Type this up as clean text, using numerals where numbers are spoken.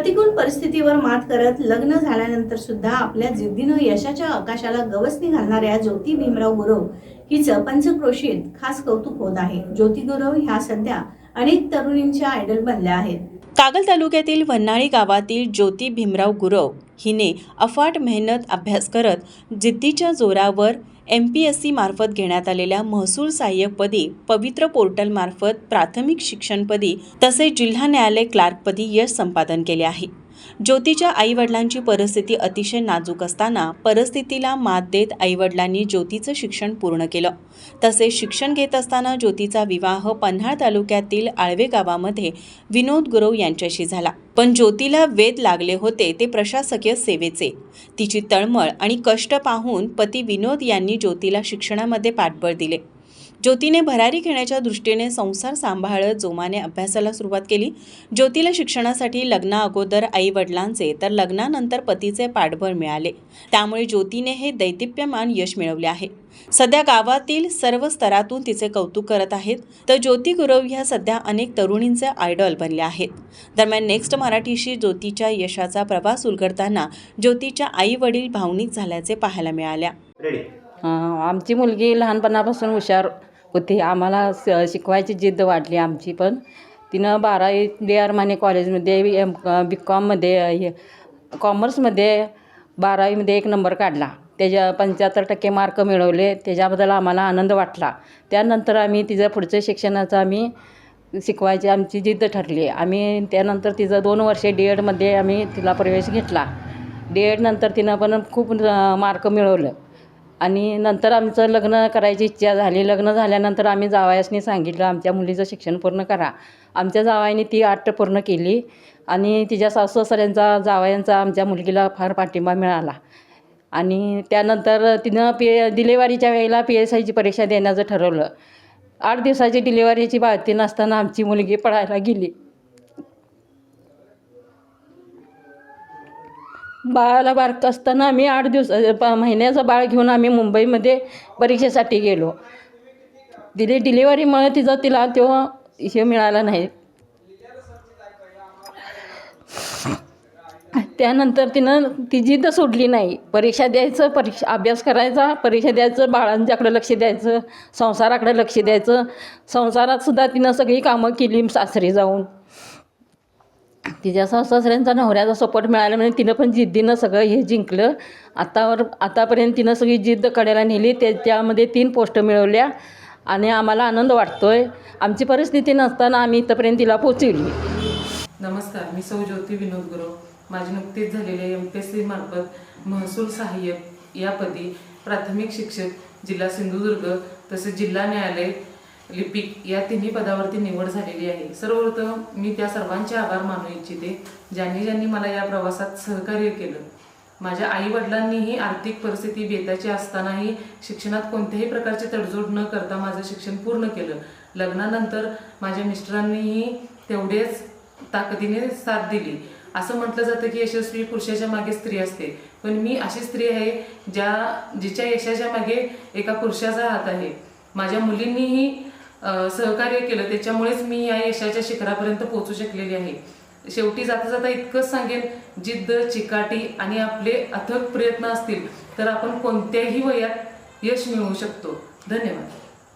प्रतिकूल परिस्थितीवर मात करत लग्न झाल्यानंतर सुद्धा आपल्या जिद्दीनं यशाच्या आकाशाला गवसणी घालणाऱ्या ज्योती भीमराव गुरव हिचं पंचक्रोशीत खास कौतुक होत आहे। ज्योती गुरव ह्या सध्या अनेक तरुणींच्या आयडल बनल्या आहेत। कागल तालुक्यातील वन्हाळी गावातील ज्योती भीमराव गुरव हिने अफाट मेहनत अभ्यास करत जिद्दीच्या जोरावर MPSC मार्फत घेण्यात आलेल्या महसूल सहाय्यकपदी, पवित्र पोर्टल मार्फत प्राथमिक शिक्षणपदी तसेच जिल्हा न्यायालय क्लार्कपदी यश संपादन केले आहे। ज्योतीच्या आईवडिलांची परिस्थिती अतिशय नाजूक असताना परिस्थितीला मात देत आईवडिलांनी ज्योतीचं शिक्षण पूर्ण केलं। तसेच शिक्षण घेत असताना ज्योतीचा विवाह पन्हाळ तालुक्यातील आळवे गावामध्ये विनोद गुरव यांच्याशी झाला। पण ज्योतीला वेध लागले होते ते प्रशासकीय सेवेचे। तिची तळमळ आणि कष्ट पाहून पती विनोद यांनी ज्योतीला शिक्षणामध्ये पाठबळ दिले। ज्योतीने भरारी घेण्याच्या दृष्टीने संसार सांभाळत जोमाने अभ्यासाला सुरुवात केली। ज्योतीला शिक्षणासाठी लग्ना अगोदर आई वडिलांचे तर लग्नानंतर पतीचे पाठबळ मिळाले। त्यामुळे ज्योतीने हे दैदिप्यमान यश मिळवले आहे। सध्या गावातील सर्व स्तरातून तिचे कौतुक करत आहेत। तर ज्योती गुरव ह्या सध्या अनेक तरुणींचे आयडॉल बनल्या आहेत। दरम्यान नेक्स्ट मराठीशी ज्योतीच्या यशाचा प्रवास उलगडताना ज्योतीच्या आई वडील भावनिक झाल्याचे पाहायला मिळाल्या। आमची मुलगी लहानपणापासून हुशार होती। आम्हाला शिकवायची जिद्द वाढली आमची पण। तिनं 12वी DR माने कॉलेजमध्ये BComमध्ये कॉमर्समध्ये 12वीमध्ये 1 नंबर काढला। त्याच्या 75% मार्क मिळवले। त्याच्याबद्दल आम्हाला आनंद वाटला। त्यानंतर आम्ही तिचं पुढच्या शिक्षणाचं आम्ही शिकवायची आमची जिद्द ठरली। आम्ही त्यानंतर तिचं 2 वर्षे DEDमध्ये आम्ही तिला प्रवेश घेतला। DED नंतर तिनं पण खूप मार्क मिळवलं आणि नंतर आमचं लग्न करायची इच्छा झाली। लग्न झाल्यानंतर आम्ही जावयासनी सांगितलं आमच्या मुलीचं शिक्षण पूर्ण करा। आमच्या जावयाने ती अट पूर्ण केली आणि तिच्या सासू-सासऱ्यांचा जावयांचा आमच्या मुलगीला फार पाठिंबा मिळाला। आणि त्यानंतर तिनं डिलिव्हरीच्या वेळेला PSIची परीक्षा देण्याचं ठरवलं। 8 दिवसाची डिलिव्हरीची बाळंतीण नसताना आमची मुलगी पळायला गेली। बाळाला बारकं असताना आम्ही 8 महिन्याचं बाळ घेऊन आम्ही मुंबईमध्ये परीक्षेसाठी गेलो। डिलिव्हरीमुळे तिला तो हे मिळाला नाही। त्यानंतर तिनं ती जिद्द सोडली नाही। परीक्षा द्यायचं, अभ्यास करायचा, परीक्षा द्यायचं, बाळांच्याकडे लक्ष द्यायचं, संसाराकडे लक्ष द्यायचं। संसारात सुद्धा तिनं सगळी कामं केली सासरी जाऊन। तिच्या सासऱ्यांचा नवऱ्याचा सपोर्ट मिळाला म्हणून तिनं पण जिद्दीनं सगळं हे जिंकलं। आतापर्यंत तिनं सगळी जिद्द कडेला नेली। त्यामध्ये 3 पोस्ट मिळवल्या आणि आम्हाला आनंद वाटतोय। आमची परिस्थिती नसताना आम्ही इथंपर्यंत तिला पोचवली। नमस्कार, मी सौ ज्योती विनोद गुरव। माझी नुकतीच झालेले MPSC मार्फत महसूल सहाय्यक यापदी प्राथमिक शिक्षक जिल्हा सिंधुदुर्ग तसेच जिल्हा न्यायालय लिपिक या 3 पदावरती निवड झालेली आहे। सर्वप्रथम मी त्या सर्वांचे आभार मानू इच्छिते ज्यांनी मला या प्रवासात सहकार्य केलं। माझ्या आईवडिलांनीही आर्थिक परिस्थिती बेताची असतानाही शिक्षणात कोणत्याही प्रकारची तडजोड न करता माझं शिक्षण पूर्ण केलं। लग्नानंतर माझ्या मिस्टरांनीही तेवढेच ताकदीने साथ दिली। असं म्हटलं जातं की यशस्वी पुरुषाच्या मागे स्त्री असते, पण मी अशी स्त्री आहे जिच्या यशाच्या मागे एका पुरुषाचा हात आहे। माझ्या मुलींनीही सहकार्य केलं, त्याच्यामुळेच मी या यशाच्या शिखरापर्यंत पोहोचू शकलेली आहे। शेवटी जाता जाता इतकंच सांगेन, जिद्द, चिकाटी आणि आपले अथक प्रयत्न असतील तर आपण कोणत्याही वयात यश मिळवू शकतो। धन्यवाद।